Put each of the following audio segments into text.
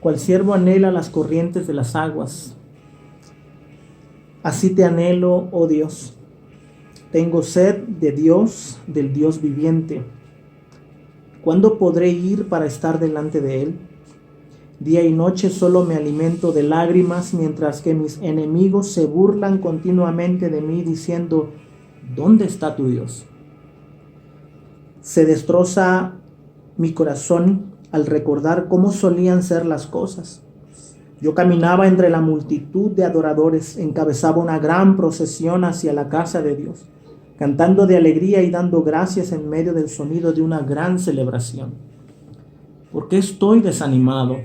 Cual ciervo anhela las corrientes de las aguas, así te anhelo, oh Dios. Tengo sed de Dios, del Dios viviente. ¿Cuándo podré ir para estar delante de Él? Día y noche solo me alimento de lágrimas, mientras que mis enemigos se burlan continuamente de mí, diciendo: ¿dónde está tu Dios? Se destroza mi corazón al recordar cómo solían ser las cosas. Yo caminaba entre la multitud de adoradores, encabezaba una gran procesión hacia la casa de Dios, cantando de alegría y dando gracias en medio del sonido de una gran celebración. ¿Por qué estoy desanimado?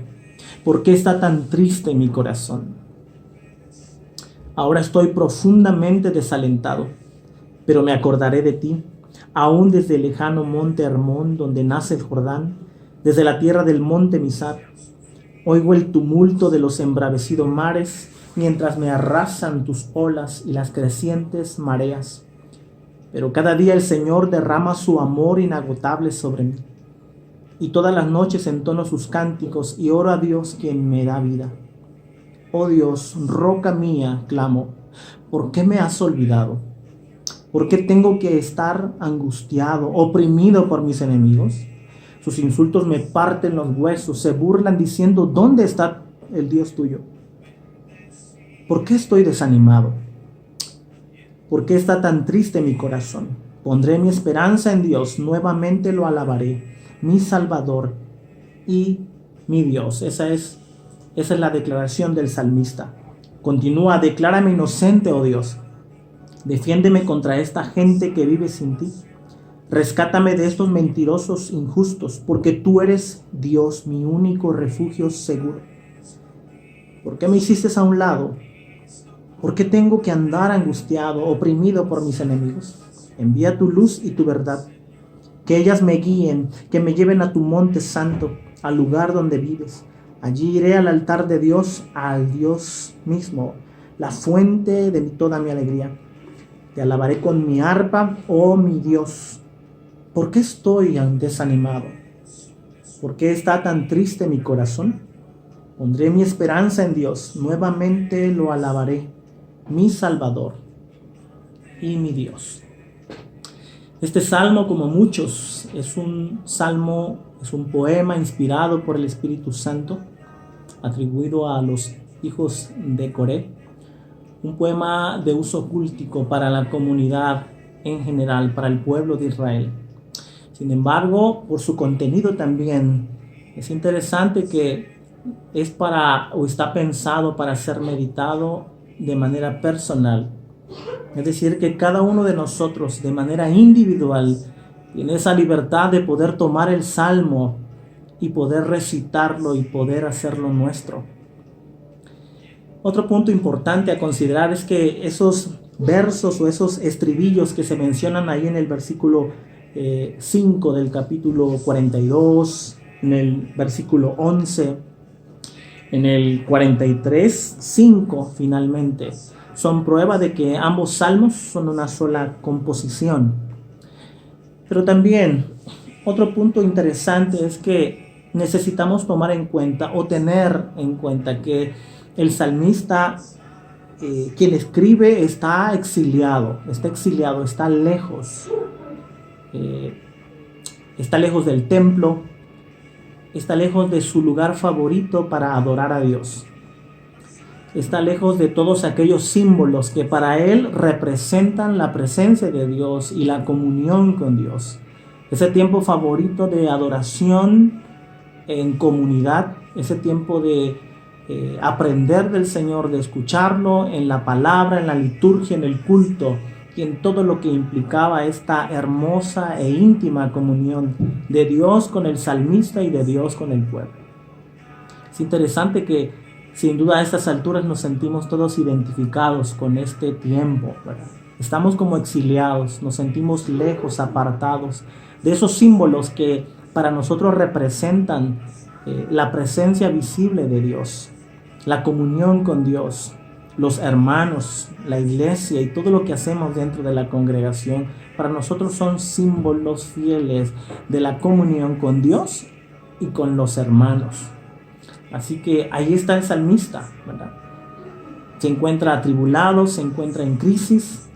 ¿Por qué está tan triste mi corazón? Ahora estoy profundamente desalentado, pero me acordaré de ti, aún desde el lejano monte Hermón, donde nace el Jordán, desde la tierra del monte Misar. Oigo el tumulto de los embravecidos mares, mientras me arrasan tus olas y las crecientes mareas. Pero cada día el Señor derrama su amor inagotable sobre mí, y todas las noches entono sus cánticos y oro a Dios, quien me da vida. Oh Dios, roca mía, clamo, ¿por qué me has olvidado? ¿Por qué tengo que estar angustiado, oprimido por mis enemigos? Sus insultos me parten los huesos, se burlan diciendo: ¿dónde está el Dios tuyo? ¿Por qué estoy desanimado? ¿Por qué está tan triste mi corazón? Pondré mi esperanza en Dios, nuevamente lo alabaré, mi Salvador y mi Dios. Esa es la declaración del salmista. Continúa: declárame inocente, oh Dios. Defiéndeme contra esta gente que vive sin ti. Rescátame de estos mentirosos injustos, porque tú eres Dios, mi único refugio seguro. ¿Por qué me hiciste a un lado? ¿Por qué tengo que andar angustiado, oprimido por mis enemigos? Envía tu luz y tu verdad, que ellas me guíen, que me lleven a tu monte santo, al lugar donde vives. Allí iré al altar de Dios, al Dios mismo, la fuente de toda mi alegría. Te alabaré con mi arpa, oh mi Dios. ¿Por qué estoy desanimado? ¿Por qué está tan triste mi corazón? Pondré mi esperanza en Dios, nuevamente lo alabaré, mi Salvador y mi Dios. Este salmo, como muchos, es un poema inspirado por el Espíritu Santo, atribuido a los hijos de Coré, un poema de uso cultico para la comunidad en general, para el pueblo de Israel. Sin embargo, por su contenido también es interesante que está pensado para ser meditado de manera personal. Es decir, que cada uno de nosotros de manera individual tiene esa libertad de poder tomar el salmo y poder recitarlo y poder hacerlo nuestro. Otro punto importante a considerar es que esos versos o esos estribillos que se mencionan ahí en el versículo 5 del capítulo 42, en el versículo 11, en el 43, 5 finalmente, son prueba de que ambos salmos son una sola composición. Pero también otro punto interesante es que necesitamos tomar en cuenta o tener en cuenta que el salmista, quien escribe, está exiliado, está lejos. Está lejos del templo, está lejos de su lugar favorito para adorar a Dios. Está lejos de todos aquellos símbolos que para él representan la presencia de Dios y la comunión con Dios. Ese tiempo favorito de adoración en comunidad, ese tiempo de aprender del Señor, de escucharlo en la palabra, en la liturgia, en el culto y en todo lo que implicaba esta hermosa e íntima comunión de Dios con el salmista y de Dios con el pueblo. Es interesante que sin duda a estas alturas nos sentimos todos identificados con este tiempo, ¿verdad? Estamos como exiliados, nos sentimos lejos, apartados de esos símbolos que para nosotros representan la presencia visible de Dios, la comunión con Dios, los hermanos, la iglesia y todo lo que hacemos dentro de la congregación. Para nosotros son símbolos fieles de la comunión con Dios y con los hermanos. Así que ahí está el salmista, ¿verdad? Se encuentra atribulado, se encuentra en crisis,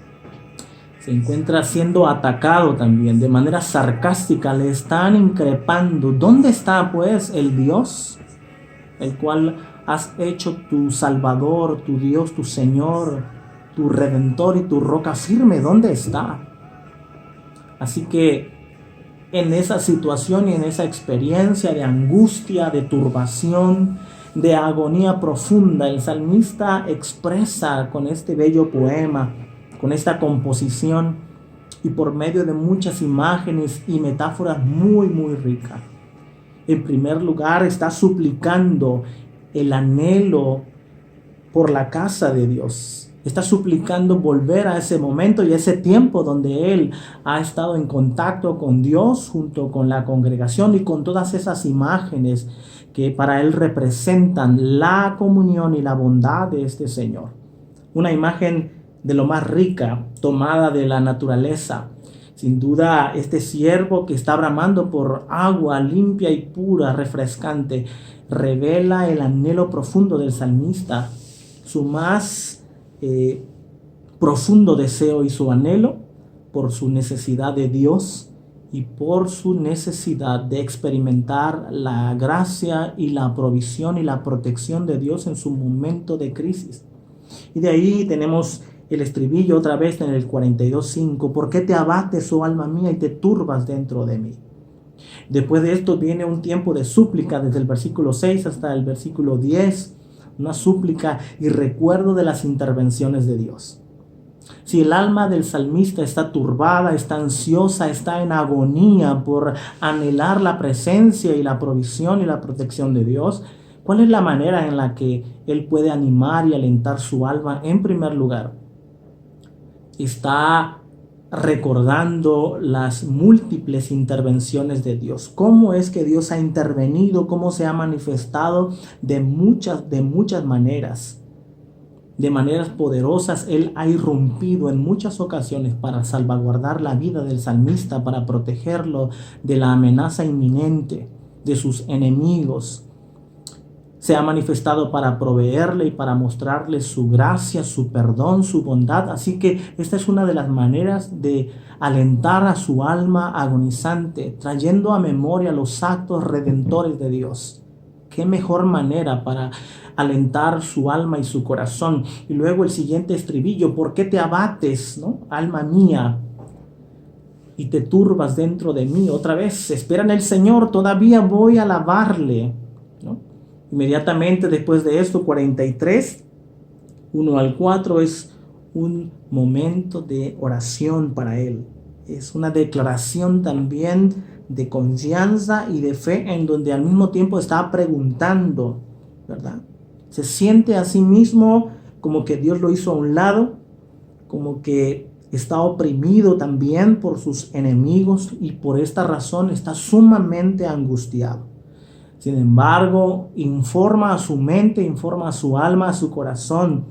se encuentra siendo atacado también de manera sarcástica. Le están increpando. ¿Dónde está pues el Dios, el cual has hecho tu Salvador, tu Dios, tu Señor, tu Redentor y tu roca firme? ¿Dónde está? Así que en esa situación y en esa experiencia de angustia, de turbación, de agonía profunda, el salmista expresa con este bello poema, con esta composición y por medio de muchas imágenes y metáforas muy ricas. En primer lugar, está suplicando el anhelo por la casa de Dios. Está suplicando volver a ese momento y a ese tiempo donde él ha estado en contacto con Dios junto con la congregación y con todas esas imágenes que para él representan la comunión y la bondad de este Señor. Una imagen de lo más rica, tomada de la naturaleza. Sin duda, este siervo que está bramando por agua limpia y pura, refrescante, revela el anhelo profundo del salmista, su más profundo deseo y su anhelo por su necesidad de Dios y por su necesidad de experimentar la gracia y la provisión y la protección de Dios en su momento de crisis. Y de ahí tenemos el estribillo otra vez en el 42:5. ¿Por qué te abates, oh alma mía, y te turbas dentro de mí? Después de esto viene un tiempo de súplica desde el versículo 6 hasta el versículo 10. Una súplica y recuerdo de las intervenciones de Dios. Si el alma del salmista está turbada, está ansiosa, está en agonía por anhelar la presencia y la provisión y la protección de Dios, ¿cuál es la manera en la que él puede animar y alentar su alma? En primer lugar, está recordando las múltiples intervenciones de Dios. Cómo es que Dios ha intervenido, cómo se ha manifestado de muchas maneras. De maneras poderosas, Él ha irrumpido en muchas ocasiones para salvaguardar la vida del salmista, para protegerlo de la amenaza inminente de sus enemigos. Se ha manifestado para proveerle y para mostrarle su gracia, su perdón, su bondad. Así que esta es una de las maneras de alentar a su alma agonizante, trayendo a memoria los actos redentores de Dios. Qué mejor manera para alentar su alma y su corazón. Y luego el siguiente estribillo: ¿por qué te abates, no, alma mía, y te turbas dentro de mí? Otra vez, espera en el Señor, todavía voy a alabarle, ¿no? Inmediatamente después de esto, 43, 1 al 4, es un momento de oración para él. Es una declaración también de confianza y de fe, en donde al mismo tiempo está preguntando, ¿verdad? Se siente a sí mismo como que Dios lo hizo a un lado, como que está oprimido también por sus enemigos y por esta razón está sumamente angustiado. Sin embargo, informa a su mente, informa a su alma, a su corazón,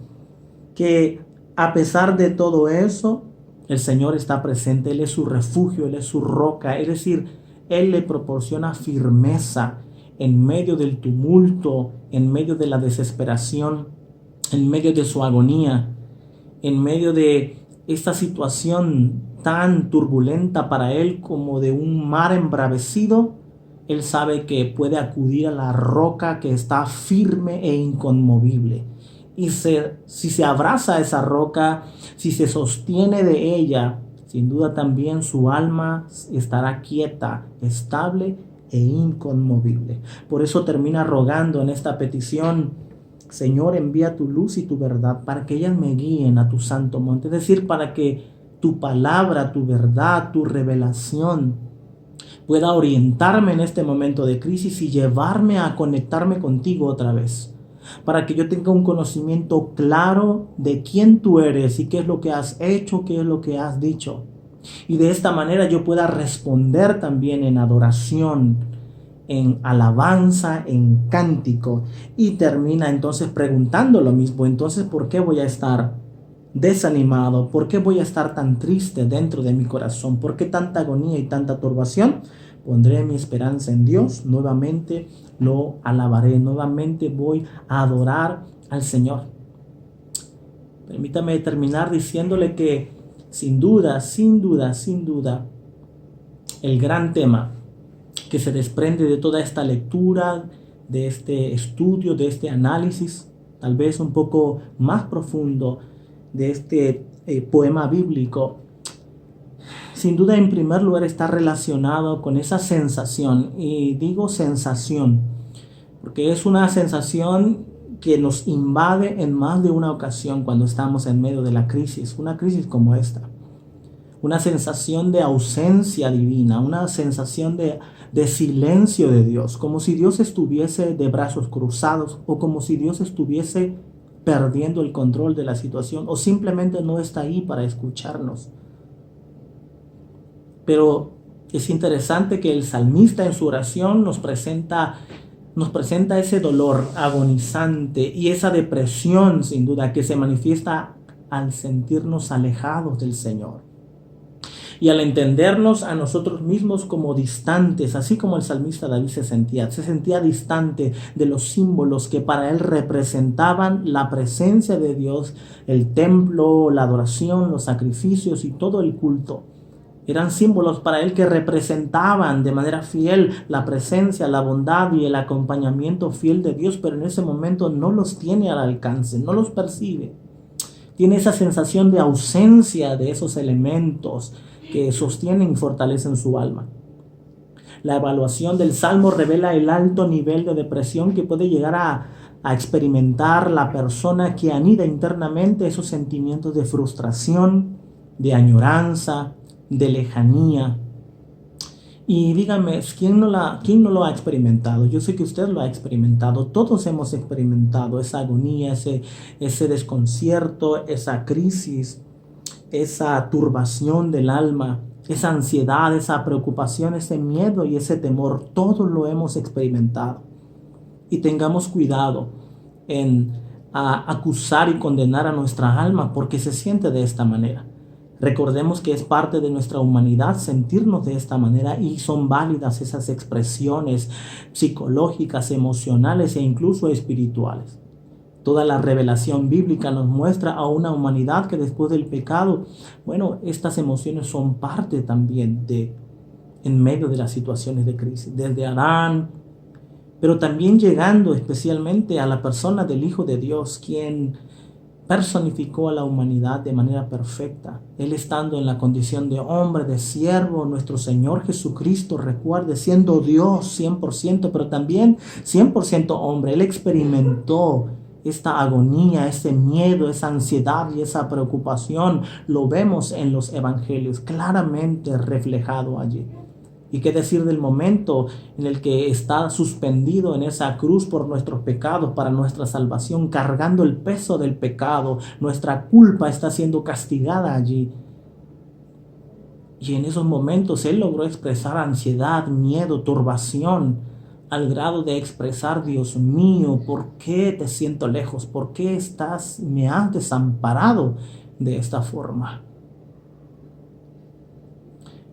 que a pesar de todo eso, el Señor está presente. Él es su refugio, Él es su roca. Es decir, Él le proporciona firmeza en medio del tumulto, en medio de la desesperación, en medio de su agonía, en medio de esta situación tan turbulenta para Él como de un mar embravecido. Él sabe que puede acudir a la roca que está firme e inconmovible. Y si se abraza a esa roca, si se sostiene de ella, sin duda también su alma estará quieta, estable e inconmovible. Por eso termina rogando en esta petición: Señor, envía tu luz y tu verdad para que ellas me guíen a tu santo monte. Es decir, para que tu palabra, tu verdad, tu revelación pueda orientarme en este momento de crisis y llevarme a conectarme contigo otra vez, para que yo tenga un conocimiento claro de quién tú eres y qué es lo que has hecho, qué es lo que has dicho. Y de esta manera yo pueda responder también en adoración, en alabanza, en cántico. Y termina entonces preguntando lo mismo: entonces, ¿por qué voy a estar desanimado? ¿Por qué voy a estar tan triste dentro de mi corazón? ¿Por qué tanta agonía y tanta turbación? Pondré mi esperanza en Dios, nuevamente lo alabaré, nuevamente voy a adorar al Señor. Permítame terminar diciéndole que sin duda, el gran tema que se desprende de toda esta lectura, de este estudio, de este análisis, tal vez un poco más profundo de este poema bíblico, sin duda en primer lugar está relacionado con esa sensación, y digo sensación, porque es una sensación que nos invade en más de una ocasión cuando estamos en medio de la crisis, una crisis como esta. Una sensación de ausencia divina, una sensación de silencio de Dios, como si Dios estuviese de brazos cruzados o como si Dios estuviese perdiendo el control de la situación o simplemente no está ahí para escucharnos. Pero es interesante que el salmista en su oración nos presenta ese dolor agonizante y esa depresión, sin duda, que se manifiesta al sentirnos alejados del Señor y al entendernos a nosotros mismos como distantes, así como el salmista David se sentía distante de los símbolos que para él representaban la presencia de Dios, el templo, la adoración, los sacrificios y todo el culto. Eran símbolos para él que representaban de manera fiel la presencia, la bondad y el acompañamiento fiel de Dios, pero en ese momento no los tiene al alcance, no los percibe. Tiene esa sensación de ausencia de esos elementos que sostienen y fortalecen su alma. La evaluación del Salmo revela el alto nivel de depresión que puede llegar a experimentar la persona que anida internamente esos sentimientos de frustración, de añoranza, de lejanía. Y dígame, ¿quién no lo ha experimentado? Yo sé que usted lo ha experimentado. Todos hemos experimentado esa agonía, ese desconcierto, esa crisis, esa turbación del alma, esa ansiedad, esa preocupación, ese miedo y ese temor. Todos lo hemos experimentado. Y tengamos cuidado en acusar y condenar a nuestra alma porque se siente de esta manera. Recordemos que es parte de nuestra humanidad sentirnos de esta manera y son válidas esas expresiones psicológicas, emocionales e incluso espirituales. Toda la revelación bíblica nos muestra a una humanidad que después del pecado, estas emociones son parte también en medio de las situaciones de crisis, desde Adán, pero también llegando especialmente a la persona del Hijo de Dios, quien personificó a la humanidad de manera perfecta. Él estando en la condición de hombre, de siervo, nuestro Señor Jesucristo, recuerde, siendo Dios 100%, pero también 100% hombre, Él experimentó esta agonía, ese miedo, esa ansiedad y esa preocupación. Lo vemos en los evangelios claramente reflejado allí. ¿Y qué decir del momento en el que está suspendido en esa cruz por nuestros pecados, para nuestra salvación, cargando el peso del pecado? Nuestra culpa está siendo castigada allí. Y en esos momentos Él logró expresar ansiedad, miedo, turbación, al grado de expresar: Dios mío, ¿por qué te siento lejos? ¿Por qué me has desamparado de esta forma?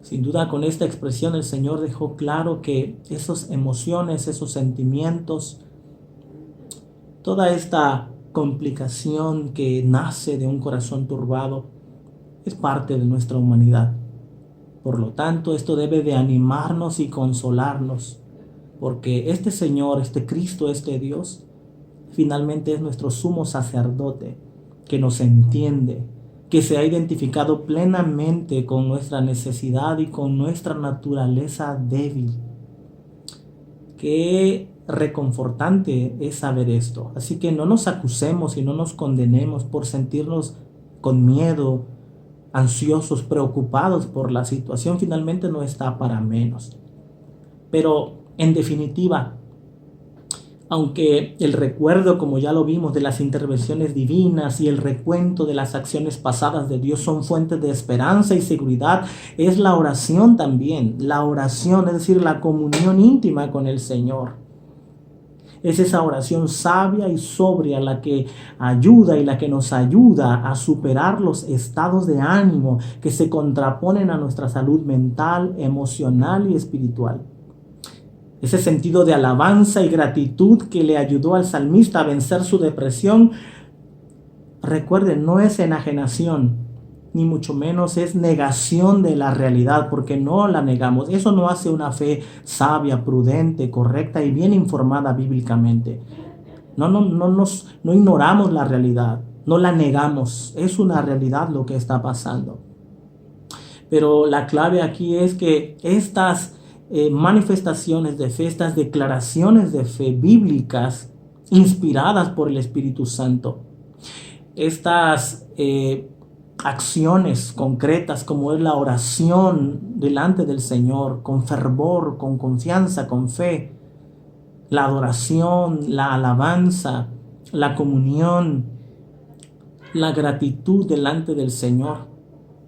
Sin duda, con esta expresión el Señor dejó claro que esas emociones, esos sentimientos, toda esta complicación que nace de un corazón turbado, es parte de nuestra humanidad. Por lo tanto, esto debe de animarnos y consolarnos, porque este Señor, este Cristo, este Dios, finalmente es nuestro sumo sacerdote, que nos entiende, que se ha identificado plenamente con nuestra necesidad y con nuestra naturaleza débil. Qué reconfortante es saber esto. Así que no nos acusemos y no nos condenemos por sentirnos con miedo, ansiosos, preocupados por la situación. Finalmente no está para menos. Pero en definitiva, aunque el recuerdo, como ya lo vimos, de las intervenciones divinas y el recuento de las acciones pasadas de Dios son fuentes de esperanza y seguridad, es la oración también. La oración, es decir, la comunión íntima con el Señor. Es esa oración sabia y sobria la que ayuda y la que nos ayuda a superar los estados de ánimo que se contraponen a nuestra salud mental, emocional y espiritual. Ese sentido de alabanza y gratitud que le ayudó al salmista a vencer su depresión, recuerden, no es enajenación, ni mucho menos es negación de la realidad, porque no la negamos. Eso no hace una fe sabia, prudente, correcta y bien informada bíblicamente. No ignoramos la realidad, no la negamos. Es una realidad lo que está pasando. Pero la clave aquí es que estas manifestaciones de fe, estas declaraciones de fe bíblicas inspiradas por el Espíritu Santo, estas acciones concretas como es la oración delante del Señor, con fervor, con confianza, con fe, la adoración, la alabanza, la comunión, la gratitud delante del Señor.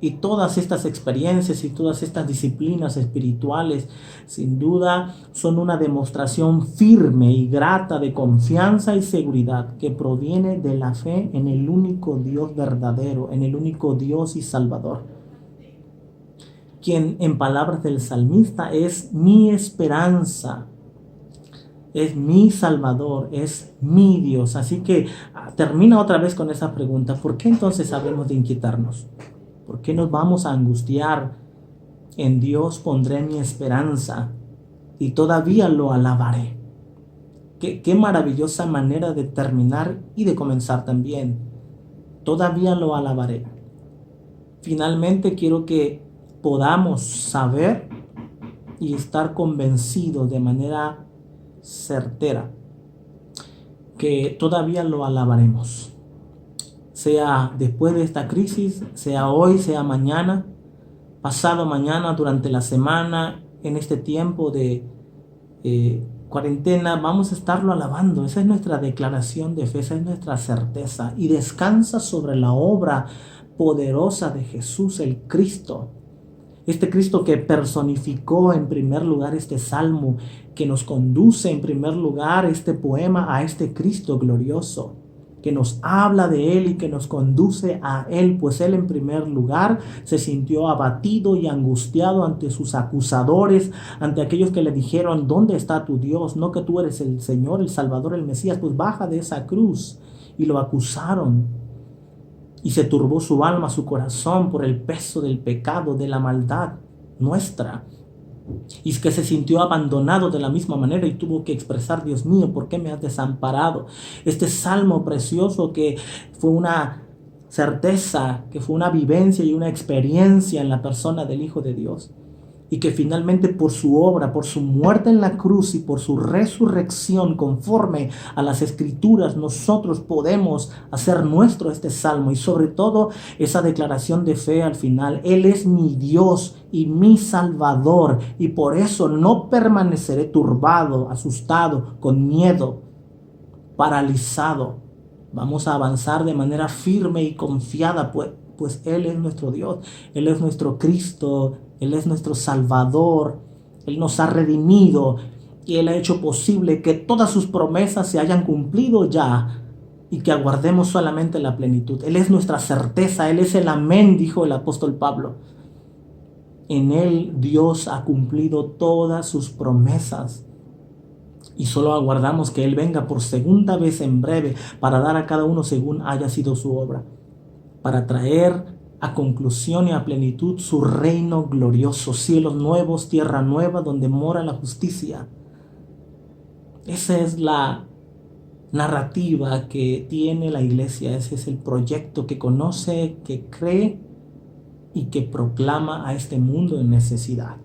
Y todas estas experiencias y todas estas disciplinas espirituales, sin duda, son una demostración firme y grata de confianza y seguridad que proviene de la fe en el único Dios verdadero, en el único Dios y Salvador, quien, en palabras del salmista, es mi esperanza, es mi Salvador, es mi Dios. Así que termina otra vez con esa pregunta: ¿por qué entonces habemos de inquietarnos? ¿Por qué nos vamos a angustiar? En Dios pondré mi esperanza y todavía lo alabaré. Qué maravillosa manera de terminar y de comenzar también. Todavía lo alabaré. Finalmente quiero que podamos saber y estar convencidos de manera certera que todavía lo alabaremos. Sea después de esta crisis, sea hoy, sea mañana, pasado mañana, durante la semana, en este tiempo de cuarentena, vamos a estarlo alabando. Esa es nuestra declaración de fe, esa es nuestra certeza. Y descansa sobre la obra poderosa de Jesús el Cristo. Este Cristo que personificó en primer lugar este salmo, que nos conduce en primer lugar este poema a este Cristo glorioso, que nos habla de Él y que nos conduce a Él, pues Él en primer lugar se sintió abatido y angustiado ante sus acusadores, ante aquellos que le dijeron: ¿dónde está tu Dios? No que tú eres el Señor, el Salvador, el Mesías, pues baja de esa cruz. Y lo acusaron y se turbó su alma, su corazón por el peso del pecado, de la maldad nuestra. Y es que se sintió abandonado de la misma manera y tuvo que expresar: Dios mío, ¿por qué me has desamparado? Este salmo precioso que fue una certeza, que fue una vivencia y una experiencia en la persona del Hijo de Dios. Y que finalmente por su obra, por su muerte en la cruz y por su resurrección conforme a las Escrituras, nosotros podemos hacer nuestro este salmo y sobre todo esa declaración de fe al final: Él es mi Dios y mi Salvador, y por eso no permaneceré turbado, asustado, con miedo, paralizado. Vamos a avanzar de manera firme y confiada, pues Él es nuestro Dios, Él es nuestro Cristo, Él es nuestro Salvador. Él nos ha redimido y Él ha hecho posible que todas sus promesas se hayan cumplido ya y que aguardemos solamente la plenitud. Él es nuestra certeza, Él es el amén, dijo el apóstol Pablo. En Él Dios ha cumplido todas sus promesas y solo aguardamos que Él venga por segunda vez en breve para dar a cada uno según haya sido su obra, para traer a conclusión y a plenitud su reino glorioso, cielos nuevos, tierra nueva, donde mora la justicia. Esa es la narrativa que tiene la iglesia, ese es el proyecto que conoce, que cree y que proclama a este mundo en necesidad.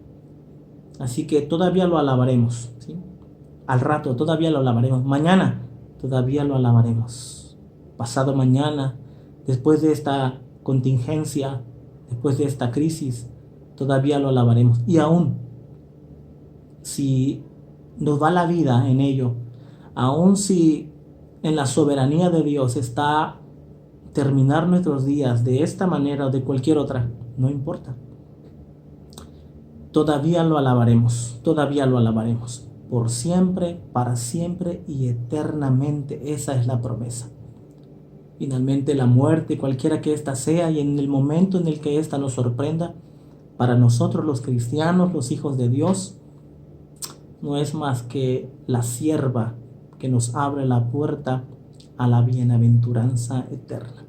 Así que todavía lo alabaremos, ¿sí? Al rato todavía lo alabaremos, mañana todavía lo alabaremos, pasado mañana, después de esta contingencia, después de esta crisis, todavía lo alabaremos. Y aún si nos va la vida en ello, aún si en la soberanía de Dios está terminar nuestros días de esta manera o de cualquier otra, no importa. Todavía lo alabaremos, por siempre, para siempre y eternamente. Esa es la promesa. Finalmente la muerte, cualquiera que ésta sea, y en el momento en el que ésta nos sorprenda, para nosotros los cristianos, los hijos de Dios, no es más que la sierva que nos abre la puerta a la bienaventuranza eterna.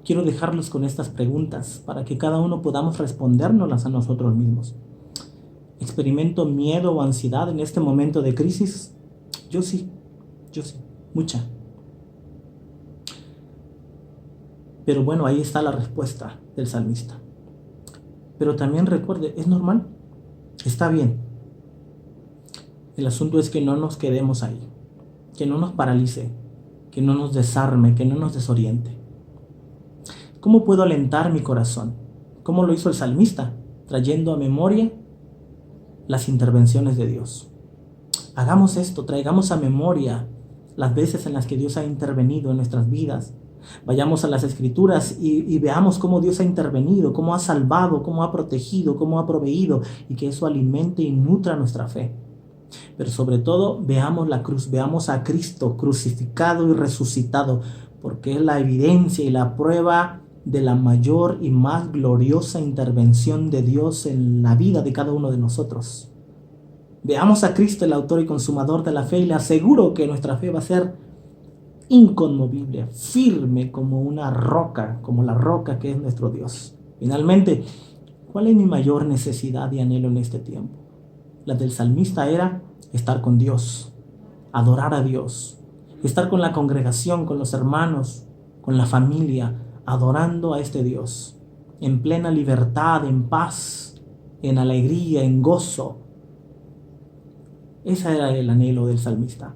Quiero dejarlos con estas preguntas para que cada uno podamos respondérnoslas a nosotros mismos. ¿Experimento miedo o ansiedad en este momento de crisis? Yo sí, mucha. Pero bueno, ahí está la respuesta del salmista. Pero también recuerde, es normal, está bien. El asunto es que no nos quedemos ahí, que no nos paralice, que no nos desarme, que no nos desoriente. ¿Cómo puedo alentar mi corazón? ¿Cómo lo hizo el salmista? Trayendo a memoria las intervenciones de Dios. Hagamos esto, traigamos a memoria las veces en las que Dios ha intervenido en nuestras vidas. Vayamos a las Escrituras y veamos cómo Dios ha intervenido, cómo ha salvado, cómo ha protegido, cómo ha proveído, y que eso alimente y nutra nuestra fe. Pero sobre todo, veamos la cruz, veamos a Cristo crucificado y resucitado, porque es la evidencia y la prueba de la mayor y más gloriosa intervención de Dios en la vida de cada uno de nosotros. Veamos a Cristo, el autor y consumador de la fe, y le aseguro que nuestra fe va a ser inconmovible, firme como una roca, como la roca que es nuestro Dios. Finalmente, ¿cuál es mi mayor necesidad y anhelo en este tiempo? La del salmista era estar con Dios, adorar a Dios, estar con la congregación, con los hermanos, con la familia, adorando a este Dios, en plena libertad, en paz, en alegría, en gozo. Ese era el anhelo del salmista.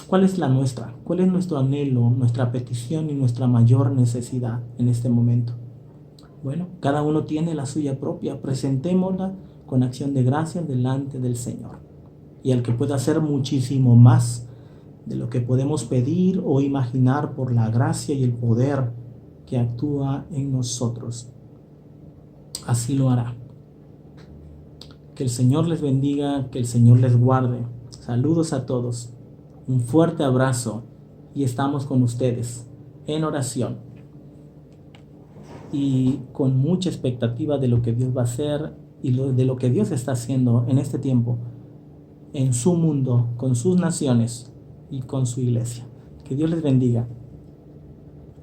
¿Cuál es la nuestra? ¿Cuál es nuestro anhelo, nuestra petición y nuestra mayor necesidad en este momento? Bueno, cada uno tiene la suya propia. Presentémosla con acción de gracias delante del Señor. Y al que pueda hacer muchísimo más de lo que podemos pedir o imaginar por la gracia y el poder que actúa en nosotros. Así lo hará. Que el Señor les bendiga, que el Señor les guarde. Saludos a todos. Un fuerte abrazo y estamos con ustedes en oración y con mucha expectativa de lo que Dios va a hacer y de lo que Dios está haciendo en este tiempo, en su mundo, con sus naciones y con su iglesia. Que Dios les bendiga.